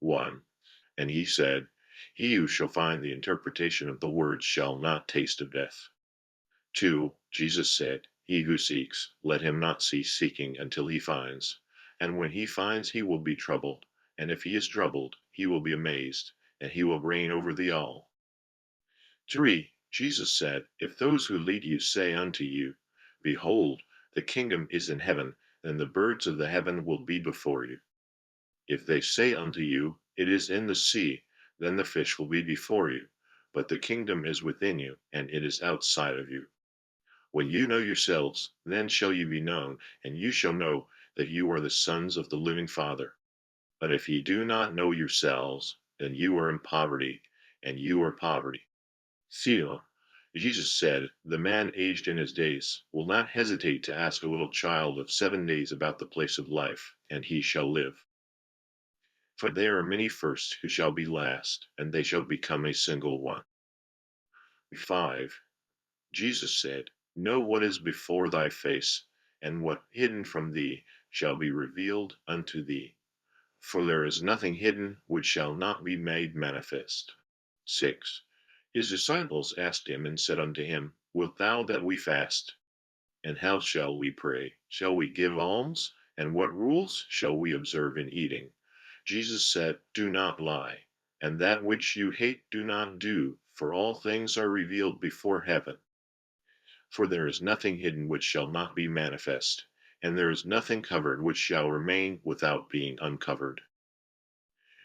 1. And he said, He who shall find the interpretation of the words shall not taste of death. 2. Jesus said, He who seeks, let him not cease seeking until he finds. And when he finds, he will be troubled. And if he is troubled, he will be amazed, and he will reign over the all. 3. Jesus said, If those who lead you say unto you, Behold, the kingdom is in heaven, then the birds of the heaven will be before you. If they say unto you, It is in the sea, then the fish will be before you. But the kingdom is within you, and it is outside of you. When you know yourselves, then shall you be known, and you shall know that you are the sons of the living Father. But if ye do not know yourselves, then you are in poverty, and you are poverty. 4. Jesus said, The man aged in his days will not hesitate to ask a little child of 7 days about the place of life, and he shall live. For there are many first who shall be last, and they shall become a single one. 5. Jesus said, Know what is before thy face, and what hidden from thee shall be revealed unto thee. For there is nothing hidden which shall not be made manifest. 6. His disciples asked him and said unto him, Wilt thou that we fast? And how shall we pray? Shall we give alms? And what rules shall we observe in eating? Jesus said, Do not lie, and that which you hate do not do, for all things are revealed before heaven. For there is nothing hidden which shall not be manifest, and there is nothing covered which shall remain without being uncovered.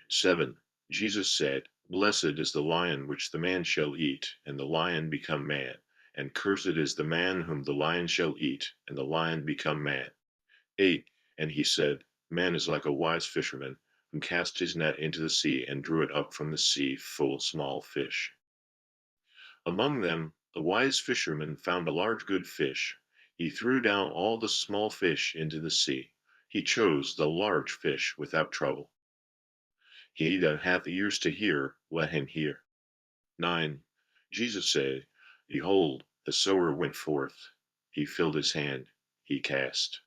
7. Jesus said, Blessed is the lion which the man shall eat, and the lion become man, and cursed is the man whom the lion shall eat, and the lion become man. 8. And he said, Man is like a wise fisherman, who cast his net into the sea and drew it up from the sea full of small fish. Among them the wise fisherman found a large good fish. He threw down all the small fish into the sea. He chose the large fish without trouble. He that hath ears to hear, let him hear. 9. Jesus said, Behold, the sower went forth. He filled his hand, he cast.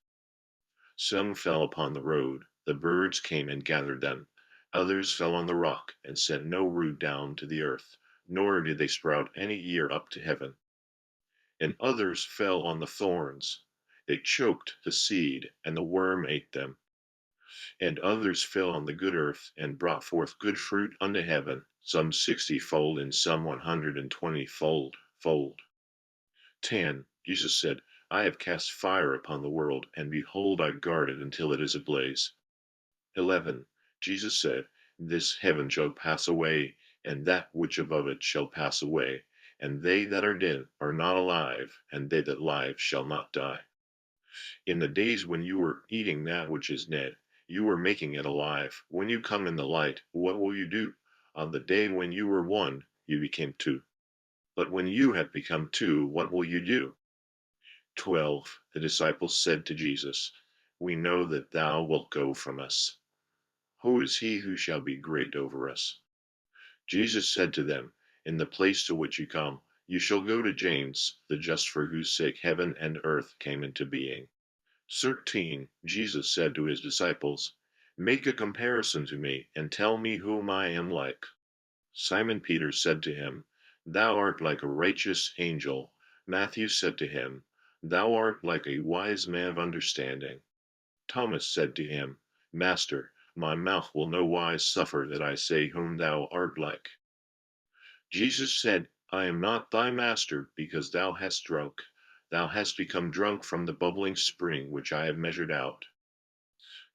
Some fell upon the road, the birds came and gathered them. Others fell on the rock, and sent no root down to the earth, nor did they sprout any ear up to heaven. And others fell on the thorns. They choked the seed, and the worm ate them. And others fell on the good earth, and brought forth good fruit unto heaven, some 60-fold, and some 120-fold. 10. Jesus said, I have cast fire upon the world, and behold, I guard it until it is ablaze. 11. Jesus said, This heaven shall pass away, and that which above it shall pass away, and they that are dead are not alive, and they that live shall not die. In the days when you were eating that which is dead, you were making it alive. When you come in the light, what will you do? On the day when you were one, you became two. But when you have become two, what will you do? 12. The disciples said to Jesus, We know that thou wilt go from us. Who is he who shall be great over us? Jesus said to them, In the place to which you come, you shall go to James, the just for whose sake heaven and earth came into being. 13. Jesus said to his disciples, Make a comparison to me, and tell me whom I am like. Simon Peter said to him, Thou art like a righteous angel. Matthew said to him, Thou art like a wise man of understanding. Thomas said to him, Master, my mouth will no wise suffer that I say whom thou art like. Jesus said, I am not thy master, because thou hast drunk. Thou hast become drunk from the bubbling spring which I have measured out.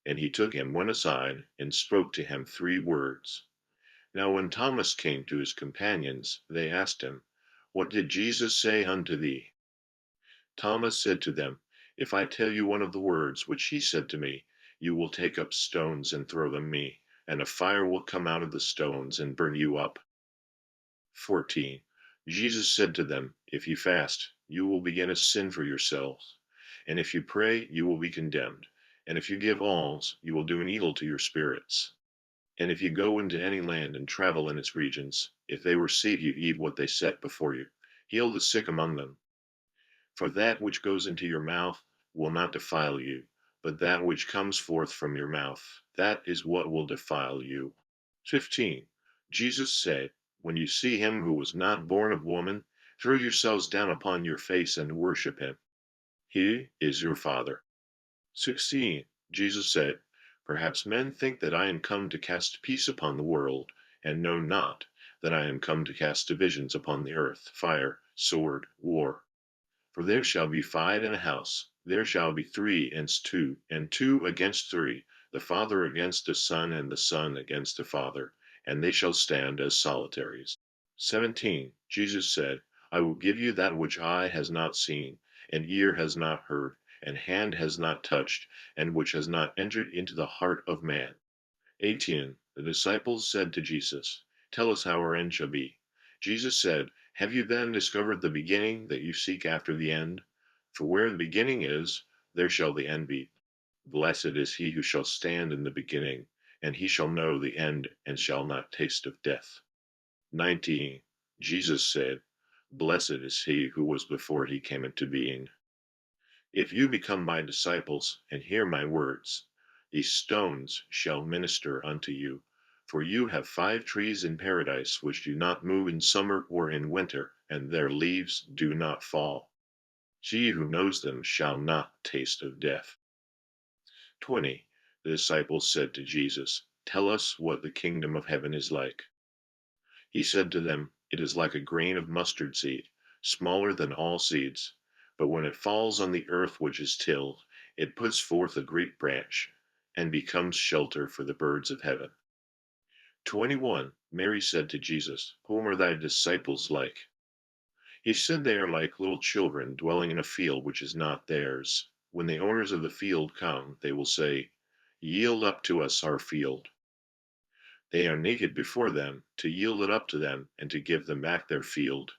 And he took him one aside, and spoke to him 3 words. Now when Thomas came to his companions, they asked him, What did Jesus say unto thee? Thomas said to them, If I tell you one of the words which he said to me, you will take up stones and throw them me, and a fire will come out of the stones and burn you up. 14. Jesus said to them, If you fast, you will begin a sin for yourselves. And if you pray, you will be condemned. And if you give alms, you will do an evil to your spirits. And if you go into any land and travel in its regions, if they receive you, eat what they set before you. Heal the sick among them. For that which goes into your mouth will not defile you, but that which comes forth from your mouth, that is what will defile you. 15. Jesus said, when you see him who was not born of woman, throw yourselves down upon your face and worship him. He is your Father. 16. Jesus said, perhaps men think that I am come to cast peace upon the world, and know not that I am come to cast divisions upon the earth, fire, sword, war. For there shall be 5 in a house, there shall be 3 against 2, and 2 against 3, the father against the son, and the son against the father, and they shall stand as solitaries. 17. Jesus said, I will give you that which eye has not seen, and ear has not heard, and hand has not touched, and which has not entered into the heart of man. 18. The disciples said to Jesus, tell us how our end shall be. Jesus said, have you then discovered the beginning, that you seek after the end? For where the beginning is, there shall the end be. Blessed is he who shall stand in the beginning, and he shall know the end, and shall not taste of death. 19. Jesus said, blessed is he who was before he came into being. If you become my disciples, and hear my words, these stones shall minister unto you. For you have 5 trees in paradise, which do not move in summer or in winter, and their leaves do not fall. He who knows them shall not taste of death. 20. The disciples said to Jesus, tell us what the kingdom of heaven is like. He said to them, it is like a grain of mustard seed, smaller than all seeds. But when it falls on the earth which is tilled, it puts forth a great branch, and becomes shelter for the birds of heaven. 21. Mary said to Jesus, whom are thy disciples like? He said they are like little children dwelling in a field which is not theirs. When the owners of the field come, they will say, yield up to us our field. They are naked before them, to yield it up to them, and to give them back their field.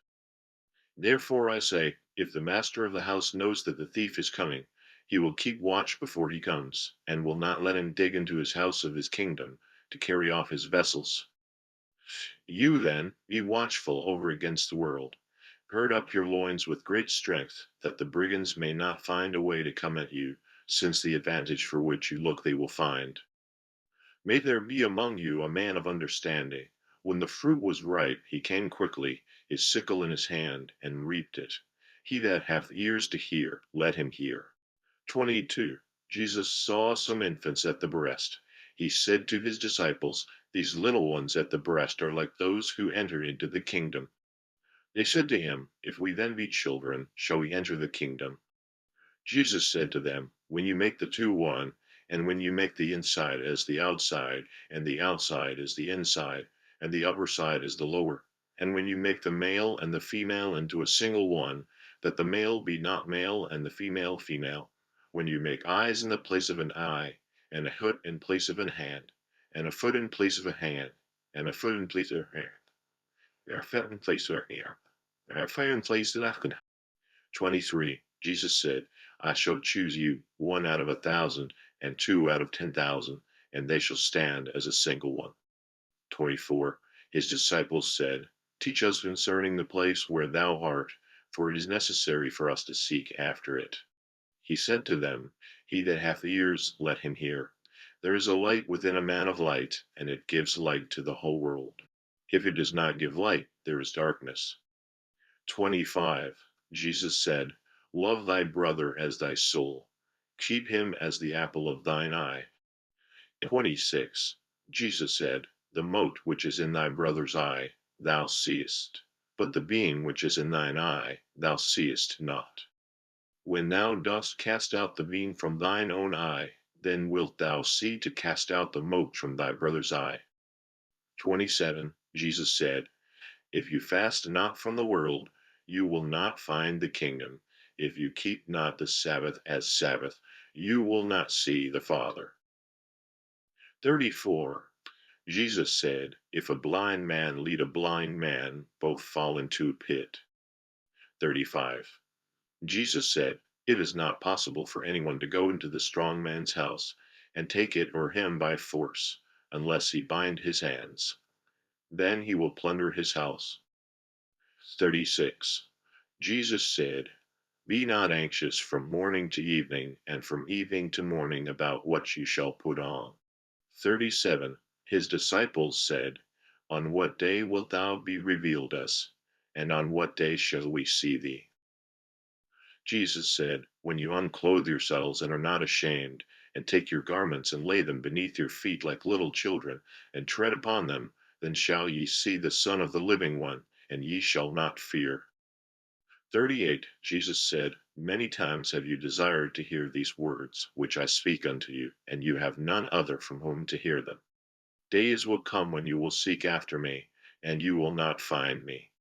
Therefore I say, if the master of the house knows that the thief is coming, he will keep watch before he comes, and will not let him dig into his house of his kingdom, to carry off his vessels. You then, be watchful over against the world. Gird up your loins with great strength, that the brigands may not find a way to come at you, since the advantage for which you look they will find. May there be among you a man of understanding. When the fruit was ripe, he came quickly, his sickle in his hand, and reaped it. He that hath ears to hear, let him hear. 22. Jesus saw some infants at the breast. He said to his disciples, these little ones at the breast are like those who enter into the kingdom. They said to him, if we then be children, shall we enter the kingdom? Jesus said to them, when you make the 2 one, and when you make the inside as the outside, and the outside as the inside, and the upper side as the lower, and when you make the male and the female into a single one, that the male be not male and the female female, when you make eyes in the place of an eye, and a foot in place of a hand, and a foot in place of a hand, and a foot in place of a hand, a foot in place of a hand, a foot in place of a hand. 23. Jesus said, I shall choose you 1 out of 1,000, and 2 out of 10,000, and they shall stand as a single one. 24. His disciples said, teach us concerning the place where thou art, for it is necessary for us to seek after it. He said to them, he that hath ears, let him hear. There is a light within a man of light, and it gives light to the whole world. If it does not give light, there is darkness. 25. Jesus said, love thy brother as thy soul. Keep him as the apple of thine eye. 26. Jesus said, the mote which is in thy brother's eye, thou seest, but the beam which is in thine eye, thou seest not. When thou dost cast out the beam from thine own eye, then wilt thou see to cast out the mote from thy brother's eye. 27. Jesus said, if you fast not from the world, you will not find the kingdom. If you keep not the Sabbath as Sabbath, you will not see the Father. 34. Jesus said, if a blind man lead a blind man, both fall into a pit. 35. Jesus said, it is not possible for anyone to go into the strong man's house and take it or him by force, unless he bind his hands. Then he will plunder his house. 36. Jesus said, be not anxious from morning to evening, and from evening to morning about what you shall put on. 37. His disciples said, "On what day wilt thou be revealed us? And on what day shall we see thee?" Jesus said, "When you unclothe yourselves and are not ashamed, and take your garments and lay them beneath your feet like little children, and tread upon them, then shall ye see the Son of the living one, and ye shall not fear." 38. Jesus said, "Many times have you desired to hear these words, which I speak unto you, and you have none other from whom to hear them. Days will come when you will seek after me, and you will not find me."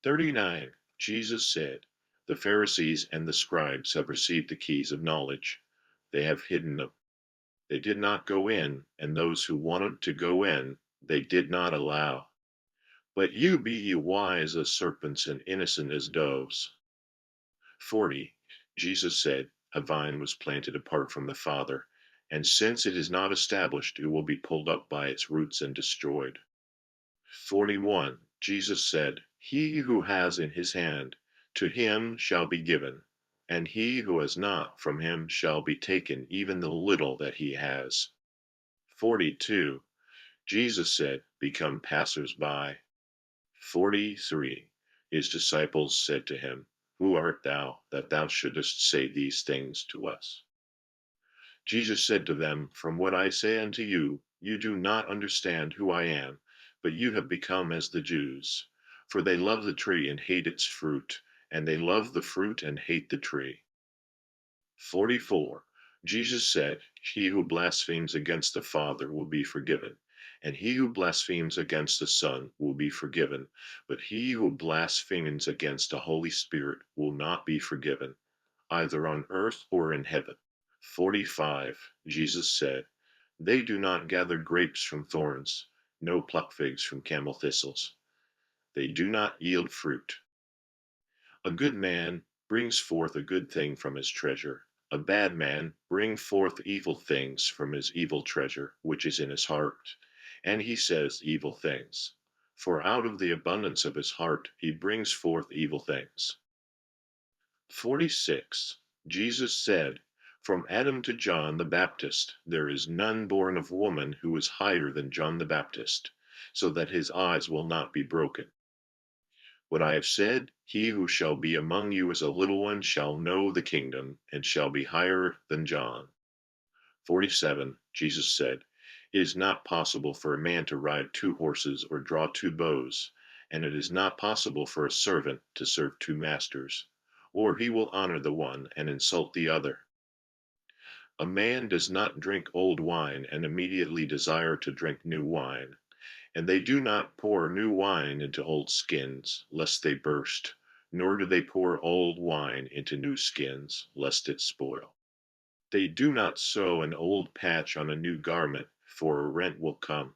39. Jesus said, "The Pharisees and the scribes have received the keys of knowledge. They have hidden them. They did not go in, and those who wanted to go in, they did not allow. But you be ye wise as serpents and innocent as doves." 40. Jesus said, "A vine was planted apart from the Father, and since it is not established, it will be pulled up by its roots and destroyed." 41. Jesus said, "He who has in his hand, to him shall be given, and he who has not, from him shall be taken even the little that he has." 42. Jesus said, "Become passers-by." 43. His disciples said to him, "Who art thou, that thou shouldest say these things to us?" Jesus said to them, "From what I say unto you, you do not understand who I am, but you have become as the Jews. For they love the tree and hate its fruit, and they love the fruit and hate the tree." 44. Jesus said, "He who blasphemes against the Father will be forgiven, and he who blasphemes against the Son will be forgiven, but he who blasphemes against the Holy Spirit will not be forgiven, either on earth or in heaven." 45. Jesus said, "They do not gather grapes from thorns, no pluck figs from camel thistles. They do not yield fruit. A good man brings forth a good thing from his treasure. A bad man brings forth evil things from his evil treasure, which is in his heart. And he says evil things. For out of the abundance of his heart he brings forth evil things." 46. Jesus said, "From Adam to John the Baptist, there is none born of woman who is higher than John the Baptist, so that his eyes will not be broken. What I have said, he who shall be among you as a little one shall know the kingdom, and shall be higher than John." 47. Jesus said, "It is not possible for a man to ride two horses or draw two bows, and it is not possible for a servant to serve two masters, or he will honor the one and insult the other. A man does not drink old wine and immediately desire to drink new wine, and they do not pour new wine into old skins, lest they burst, nor do they pour old wine into new skins, lest it spoil. They do not sew an old patch on a new garment, for a rent will come."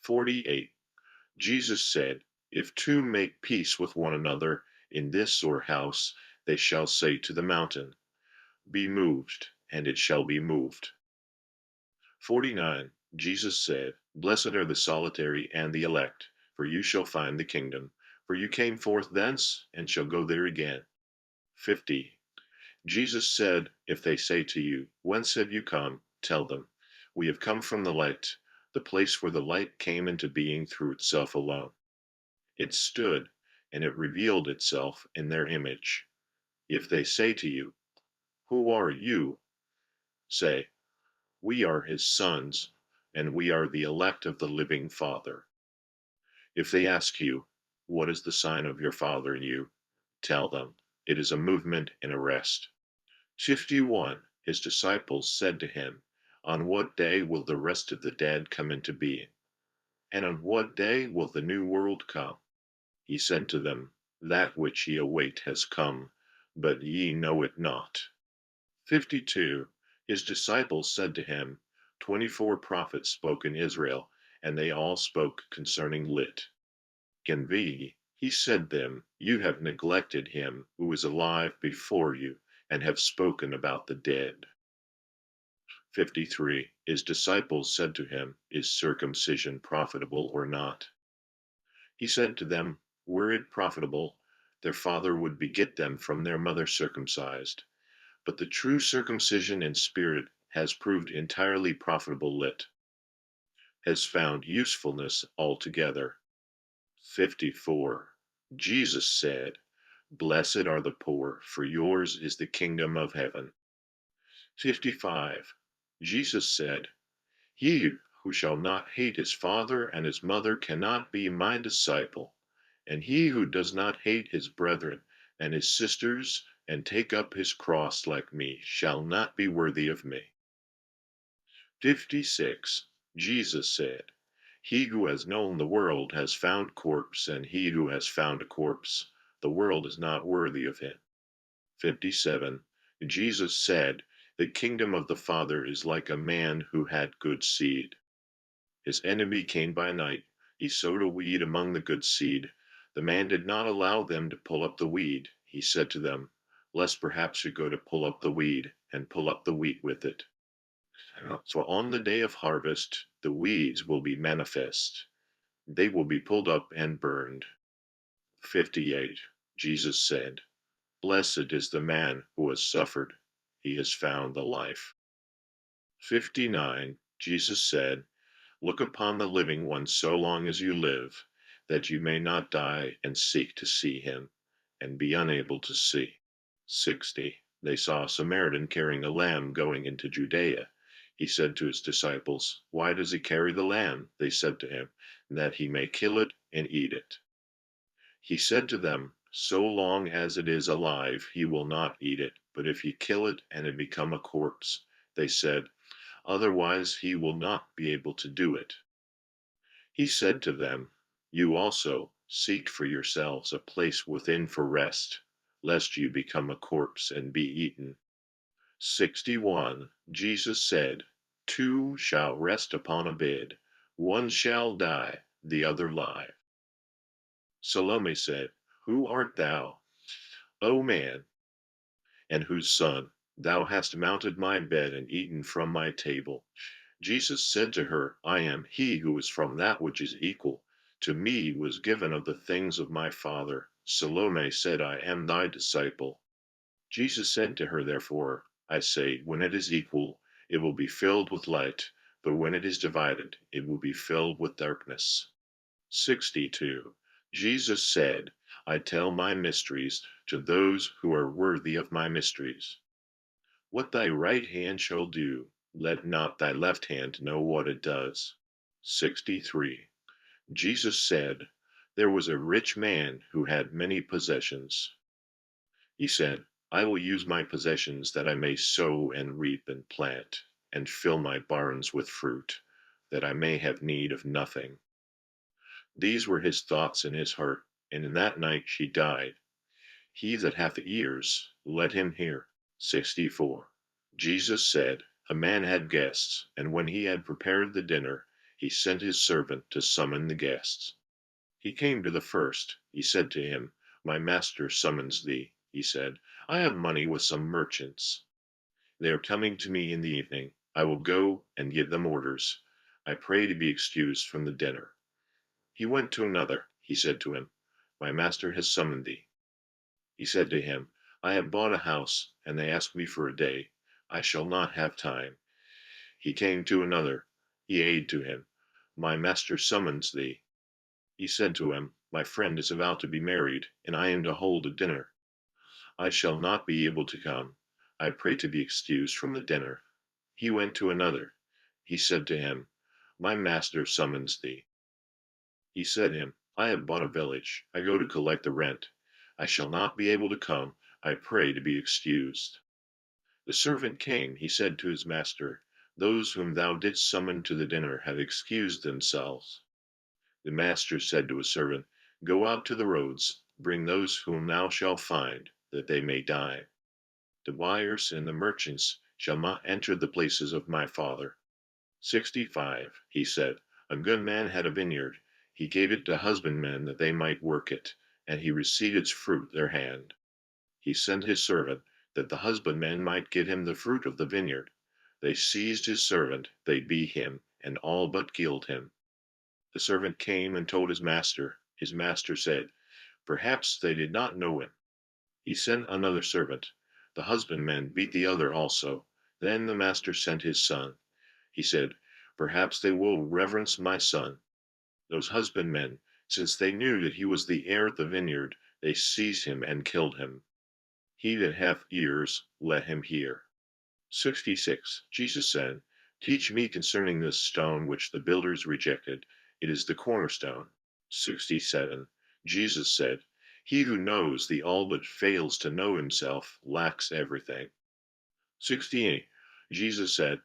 48. Jesus said, "If two make peace with one another in this or house, they shall say to the mountain, Be moved, and it shall be moved." 49. Jesus said, "Blessed are the solitary and the elect, for you shall find the kingdom. For you came forth thence, and shall go there again." 50. Jesus said, "If they say to you, Whence have you come? Tell them, We have come from the light, the place where the light came into being through itself alone. It stood, and it revealed itself in their image. If they say to you, Who are you? Say, We are his sons, and we are the elect of the living Father. If they ask you, What is the sign of your Father in you? Tell them, It is a movement and a rest." 51. His disciples said to him, "On what day will the rest of the dead come into being? And on what day will the new world come?" He said to them, "That which ye await has come, but ye know it not." 52. His disciples said to him, 24 prophets spoke in Israel, and they all spoke concerning lit. Can be, he said them, you have neglected him who is alive before you, and have spoken about the dead. 53. His disciples said to him, Is circumcision profitable or not? He said to them, Were it profitable, their father would beget them from their mother circumcised. But the true circumcision in spirit has proved entirely profitable lit. has found usefulness altogether. 54. Jesus said, Blessed are the poor, for yours is the kingdom of heaven. 55. Jesus said, He who shall not hate his father and his mother cannot be my disciple, and he who does not hate his brethren and his sisters and take up his cross like me shall not be worthy of me. 56. Jesus said, He who has known the world has found corpse, and he who has found a corpse, the world is not worthy of him. 57. Jesus said, The kingdom of the Father is like a man who had good seed. His enemy came by night. He sowed a weed among the good seed. The man did not allow them to pull up the weed. He said to them, Lest perhaps you go to pull up the weed and pull up the wheat with it. So on the day of harvest, the weeds will be manifest. They will be pulled up and burned. 58. Jesus said, Blessed is the man who has suffered. He has found the life. 59. Jesus said, Look upon the living one so long as you live, that you may not die and seek to see him, and be unable to see. 60. They saw a Samaritan carrying a lamb going into Judea. He said to his disciples, Why does he carry the lamb? They said to him, That he may kill it and eat it. He said to them, So long as it is alive, he will not eat it, but if you kill it and it become a corpse, they said, Otherwise he will not be able to do it. He said to them, You also seek for yourselves a place within for rest, lest you become a corpse and be eaten. 61. Jesus said, Two shall rest upon a bed, one shall die, the other live. Salome said, Who art thou, O man, and whose son? Thou hast mounted my bed and eaten from my table. Jesus said to her, I am he who is from that which is equal. To me was given of the things of my Father. Salome said, I am thy disciple. Jesus said to her, Therefore, I say, when it is equal, it will be filled with light, but when it is divided, it will be filled with darkness. 62. Jesus said, I tell my mysteries to those who are worthy of my mysteries. What thy right hand shall do, let not thy left hand know what it does. 63. Jesus said, There was a rich man who had many possessions. He said, I will use my possessions that I may sow and reap and plant, and fill my barns with fruit, that I may have need of nothing. These were his thoughts in his heart, and in that night she died. He that hath ears, let him hear. 64. Jesus said, A man had guests, and when he had prepared the dinner, he sent his servant to summon the guests. He came to the first. He said to him, My master summons thee. He said, I have money with some merchants. They are coming to me in the evening. I will go and give them orders. I pray to be excused from the dinner. He went to another. He said to him, My master has summoned thee. He said to him, I have bought a house, and they ask me for a day. I shall not have time. He came to another. He aid to him. My master summons thee. He said to him, My friend is about to be married, and I am to hold a dinner. I shall not be able to come. I pray to be excused from the dinner. He went to another. He said to him, My master summons thee. He said to him, I have bought a village. I go to collect the rent. I shall not be able to come. I pray to be excused. The servant came. He said to his master, Those whom thou didst summon to the dinner have excused themselves. The master said to his servant, Go out to the roads, bring those whom thou shalt find, that they may dine. The buyers and the merchants shall not enter the places of my Father. 65. He said, A good man had a vineyard. He gave it to husbandmen that they might work it, and he received its fruit their hand. He sent his servant, that the husbandmen might give him the fruit of the vineyard. They seized his servant, they beat him, and all but killed him. The servant came and told his master. His master said, Perhaps they did not know him. He sent another servant. The husbandmen beat the other also. Then the master sent his son. He said, Perhaps they will reverence my son. Those husbandmen, since they knew that he was the heir of the vineyard, they seized him and killed him. He that hath ears, let him hear. 66. Jesus said, Teach me concerning this stone which the builders rejected. It is the cornerstone. 67. Jesus said, He who knows the all but fails to know himself lacks everything. 68. Jesus said,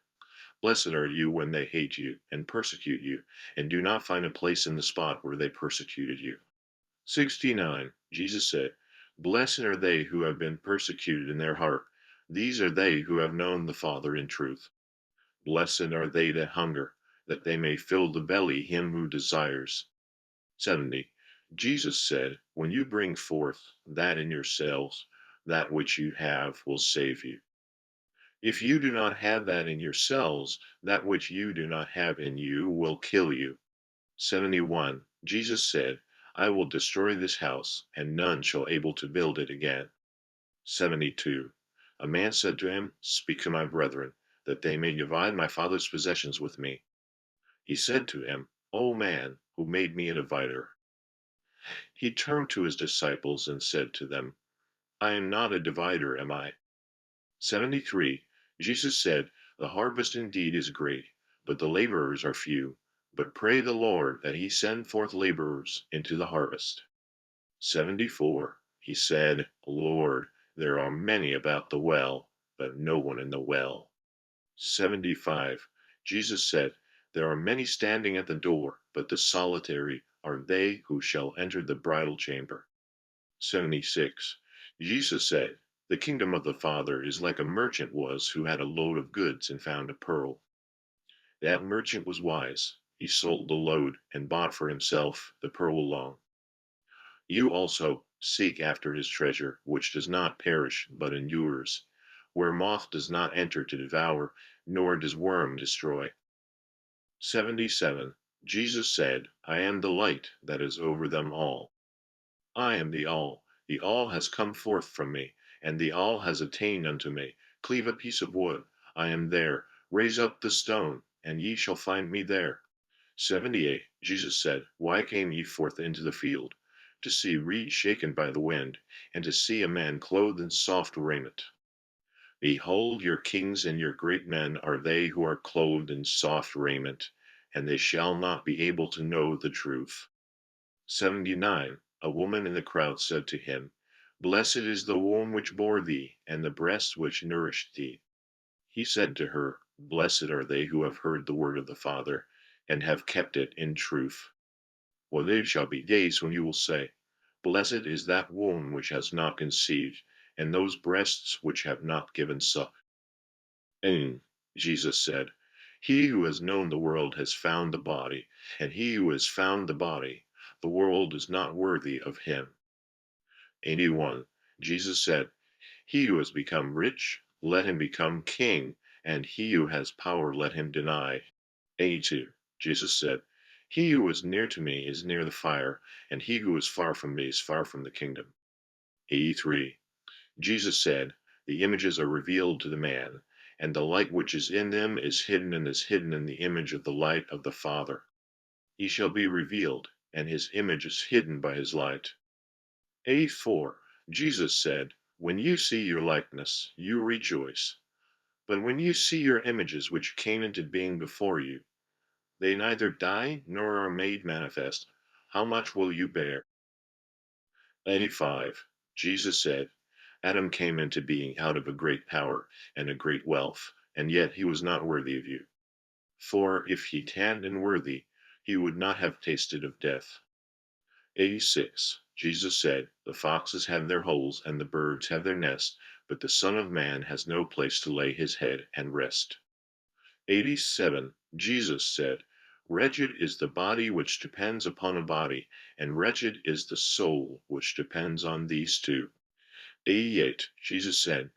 Blessed are you when they hate you and persecute you, and do not find a place in the spot where they persecuted you. 69. Jesus said, Blessed are they who have been persecuted in their heart. These are they who have known the Father in truth. Blessed are they that hunger, that they may fill the belly him who desires. 70. Jesus said, When you bring forth that in yourselves, that which you have will save you. If you do not have that in yourselves, that which you do not have in you will kill you. 71. Jesus said, I will destroy this house, and none shall able to build it again. 72. A man said to him, Speak to my brethren, that they may divide my father's possessions with me. He said to him, O man, who made me a divider? He turned to his disciples and said to them, I am not a divider, am I? 73. Jesus said, The harvest indeed is great, but the laborers are few. But pray the Lord that he send forth laborers into the harvest. 74. He said, Lord, there are many about the well, but no one in the well. 75. Jesus said, There are many standing at the door, but the solitary are they who shall enter the bridal chamber. 76. Jesus said, The kingdom of the Father is like a merchant was who had a load of goods and found a pearl. That merchant was wise. He sold the load and bought for himself the pearl alone. You also seek after his treasure, which does not perish, but endures, where moth does not enter to devour, nor does worm destroy. 77. Jesus said, I am the light that is over them all. I am the all. The all has come forth from me, and the all has attained unto me. Cleave a piece of wood. I am there. Raise up the stone, and ye shall find me there. 78. Jesus said, Why came ye forth into the field? To see reeds shaken by the wind, and to see a man clothed in soft raiment. Behold, your kings and your great men are they who are clothed in soft raiment, and they shall not be able to know the truth. 79. A woman in the crowd said to him, Blessed is the womb which bore thee, and the breast which nourished thee. He said to her, Blessed are they who have heard the word of the Father, and have kept it in truth. For there shall be days when you will say, Blessed is that womb which has not conceived, and those breasts which have not given suck. And Jesus said, He who has known the world has found the body, and he who has found the body, the world is not worthy of him. 81. Jesus said, He who has become rich, let him become king, and he who has power, let him deny. 82. Jesus said, He who is near to me is near the fire, and he who is far from me is far from the kingdom. 83. Jesus said, The images are revealed to the man, and the light which is in them is hidden in the image of the light of the Father. He shall be revealed, and his image is hidden by his light. 84. Jesus said, When you see your likeness, you rejoice. But when you see your images which came into being before you, they neither die nor are made manifest, how much will you bear? 85. Jesus said, Adam came into being out of a great power and a great wealth, and yet he was not worthy of you. For if he had been worthy, he would not have tasted of death. 86. Jesus said, The foxes have their holes, and the birds have their nests, but the Son of Man has no place to lay his head and rest. 87. Jesus said, Wretched is the body which depends upon a body, and wretched is the soul which depends on these two. 88. Jesus said,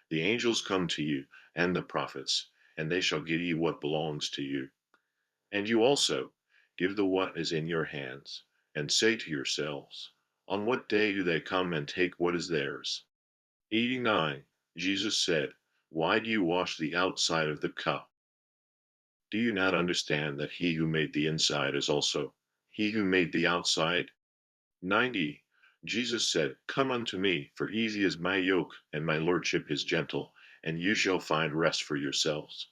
The angels come to you, and the prophets, and they shall give you what belongs to you. And you also give the what is in your hands, and say to yourselves, On what day do they come and take what is theirs? 89. Jesus said, Why do you wash the outside of the cup? Do you not understand that he who made the inside is also he who made the outside? 90. Jesus said, Come unto me, for easy is my yoke, and my lordship is gentle, and you shall find rest for yourselves.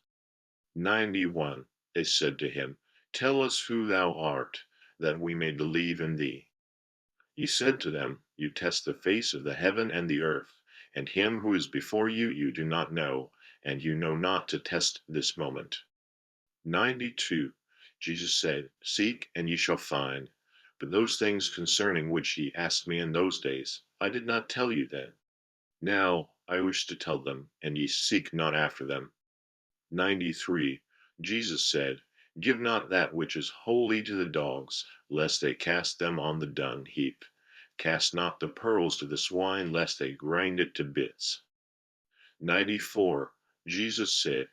91. They said to him, Tell us who thou art, that we may believe in thee. He said to them, You test the face of the heaven and the earth, and him who is before you you do not know, and you know not to test this moment. 92. Jesus said, Seek, and ye shall find. But those things concerning which ye asked me in those days, I did not tell you then. Now I wish to tell them, and ye seek not after them. 93. Jesus said, Give not that which is holy to the dogs, lest they cast them on the dung heap. Cast not the pearls to the swine, lest they grind it to bits. 94. Jesus said,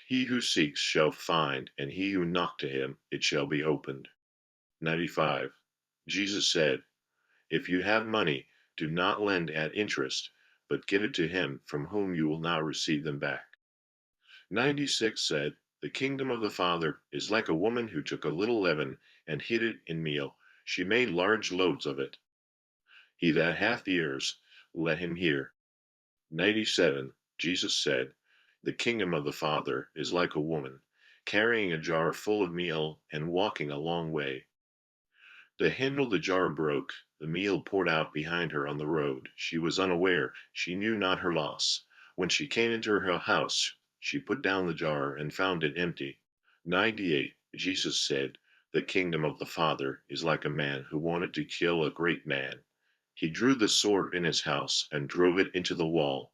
He who seeks shall find, and he who knock to him, it shall be opened. 95. Jesus said, If you have money, do not lend at interest, but give it to him from whom you will not receive them back. 96 said, The kingdom of the Father is like a woman who took a little leaven and hid it in meal. She made large loaves of it. He that hath ears, let him hear. 97. Jesus said, The kingdom of the Father is like a woman, carrying a jar full of meal and walking a long way. The handle of the jar broke, the meal poured out behind her on the road. She was unaware, she knew not her loss. When she came into her house, she put down the jar and found it empty. 98. Jesus said, The kingdom of the Father is like a man who wanted to kill a great man. He drew the sword in his house and drove it into the wall,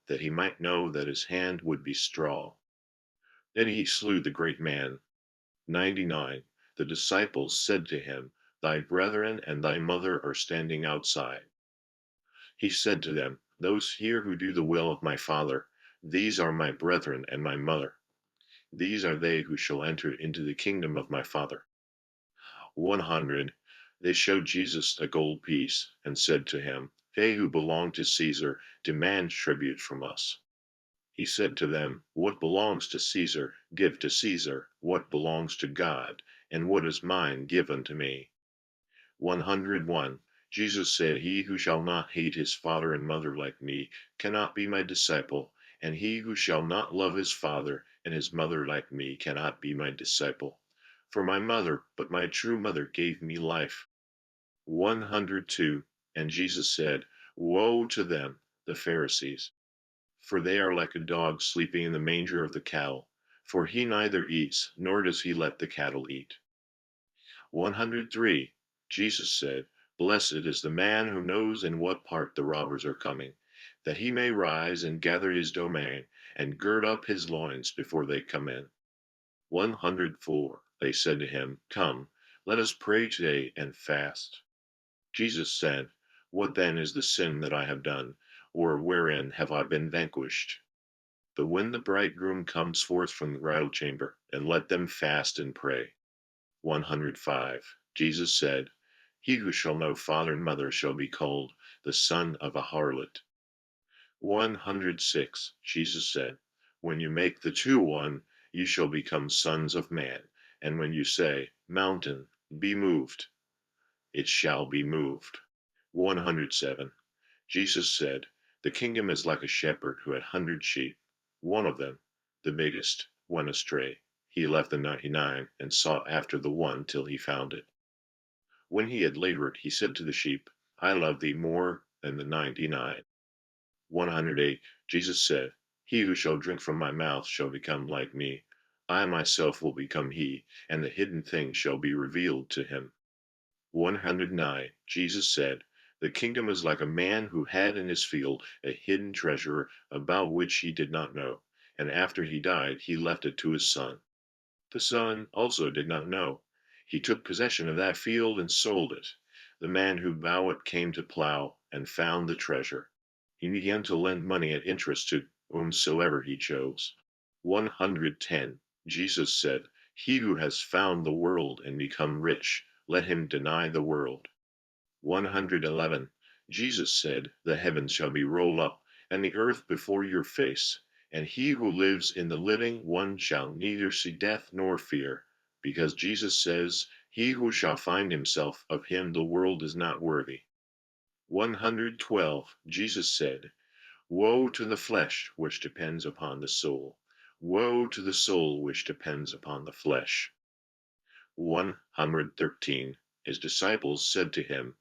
that he might know that his hand would be straw. Then he slew the great man. 99. The disciples said to him, Thy brethren and thy mother are standing outside. He said to them, Those here who do the will of my Father, these are my brethren and my mother. These are they who shall enter into the kingdom of my Father. 100. They showed Jesus a gold piece, and said to him, They who belong to Caesar demand tribute from us. He said to them, What belongs to Caesar, give to Caesar. What belongs to God, and what is mine, give unto me. 101. Jesus said, He who shall not hate his father and mother like me cannot be my disciple, and he who shall not love his father and his mother like me cannot be my disciple. For my mother, but my true mother, gave me life. 102. And Jesus said, Woe to them, the Pharisees, for they are like a dog sleeping in the manger of the cattle, for he neither eats, nor does he let the cattle eat. 103. Jesus said, Blessed is the man who knows in what part the robbers are coming, that he may rise and gather his domain, and gird up his loins before they come in. 104. They said to him, Come, let us pray today and fast. Jesus said, What then is the sin that I have done, or wherein have I been vanquished? But when the bridegroom comes forth from the bridal chamber, and let them fast and pray. 105. Jesus said, He who shall know father and mother shall be called the son of a harlot. 106. Jesus said, When you make the two one, you shall become sons of man. And when you say, Mountain, be moved, it shall be moved. 107. Jesus said, The kingdom is like a shepherd who had 100 sheep. One of them, the biggest, went astray. He left the 99 and sought after the one till he found it. When he had labored, he said to the sheep, I love thee more than the 99. 108. Jesus said, He who shall drink from my mouth shall become like me. I myself will become he, and the hidden thing shall be revealed to him. 109. Jesus said, The kingdom is like a man who had in his field a hidden treasure about which he did not know, and after he died he left it to his son. The son also did not know. He took possession of that field and sold it. The man who bought it came to plow, and found the treasure. He began to lend money at interest to whomsoever he chose. 110. Jesus said, He who has found the world and become rich, let him deny the world. 111. Jesus said, The heavens shall be rolled up, and the earth before your face, And he who lives in the living one shall neither see death nor fear, because Jesus says, he who shall find himself of him the world is not worthy. 112. Jesus said, woe to the flesh which depends upon the soul. Woe to the soul which depends upon the flesh. 113. His disciples said to him,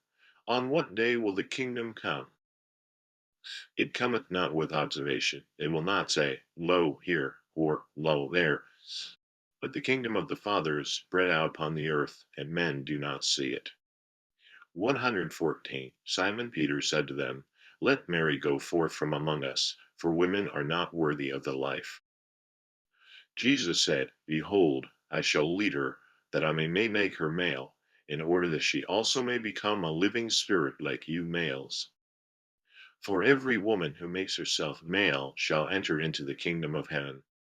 on what day will the kingdom come? It cometh not with observation. It will not say, lo here, or lo there. But the kingdom of the Father is spread out upon the earth, and men do not see it. 114. Simon Peter said to them, let Mary go forth from among us, for women are not worthy of the life. Jesus said, behold, I shall lead her, that I may make her male, in order that she also may become a living spirit like you males. For every woman who makes herself male shall enter into the kingdom of heaven.